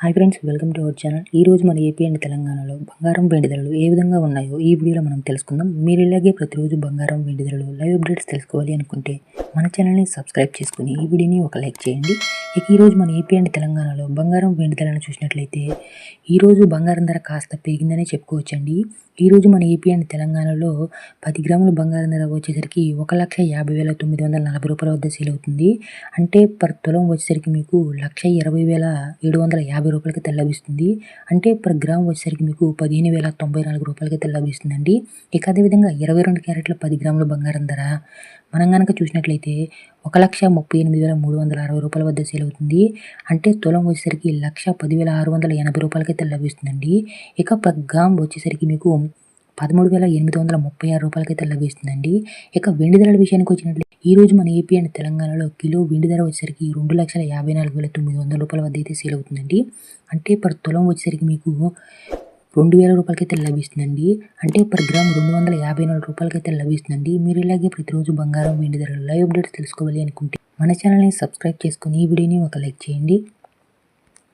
Hi friends, welcome to our channel. ఈ రోజు మన ఏపీ అండ్ తెలంగాణలో బంగారం వెండి ధరలు ఏ విధంగా ఉన్నాయో ఈ వీడియోలో మనం తెలుసుకుందాం. మీరు ఇలాగే ప్రతిరోజు బంగారం వెండి ధరలు లైవ్ అప్డేట్స్ తెలుసుకోవాలి అనుకుంటే మన ఛానల్ని సబ్స్క్రైబ్ చేసుకుని ఈ వీడియోని ఒక లైక్ చేయండి. ఇక ఈరోజు మన ఏపీ అండ్ తెలంగాణలో బంగారం వెండి ధరలను చూసినట్లయితే ఈరోజు బంగారం ధర కాస్త పెరిగిందనే చెప్పుకోవచ్చండి. ఈరోజు మన ఏపీ అండ్ తెలంగాణలో 10 గ్రాముల బంగారం ధర వచ్చేసరికి 1,50,940 రూపాయల వద్ద సేల్ అవుతుంది. అంటే పర్ తులం వచ్చేసరికి మీకు 1,20,750 రూపాయలకి లభిస్తుంది. అంటే పర్ గ్రామ్ వచ్చేసరికి మీకు 15,094 రూపాయలకి లభిస్తుందండి. ఇక అదేవిధంగా 22 క్యారెట్ల 10 గ్రాముల బంగారం ధర మనం కనుక చూసినట్లయితే 1,38,360 రూపాయల వద్ద సేల్ అవుతుంది. అంటే తులం వచ్చేసరికి 1,10,680 రూపాయలకైతే లభిస్తుందండి. ఇక పర్ గ్రామ్ వచ్చేసరికి మీకు 13,836 రూపాయలకైతే లభిస్తుందండి. ఇక వెండి ధరల విషయానికి వచ్చినట్లయితే ఈ రోజు మన ఏపీ అండ్ తెలంగాణలో కిలో వెండి ధర వచ్చేసరికి 2,54,900 రూపాయల వద్ద అయితే సేల్ అవుతుందండి. అంటే పర్ తులం వచ్చేసరికి మీకు 2,000 రూపాయలకైతే లభిస్తుందండి. అంటే పర్ గ్రామ్ 254 రూపాయలకైతే లభిస్తుందండి. మీరు ఇలాగే ప్రతిరోజు బంగారం వెండి ధరలు లైవ్ అప్డేట్స్ తెలుసుకోవాలి అనుకుంటే మన ఛానల్ని సబ్స్క్రైబ్ చేసుకుని ఈ వీడియోని ఒక లైక్ చేయండి.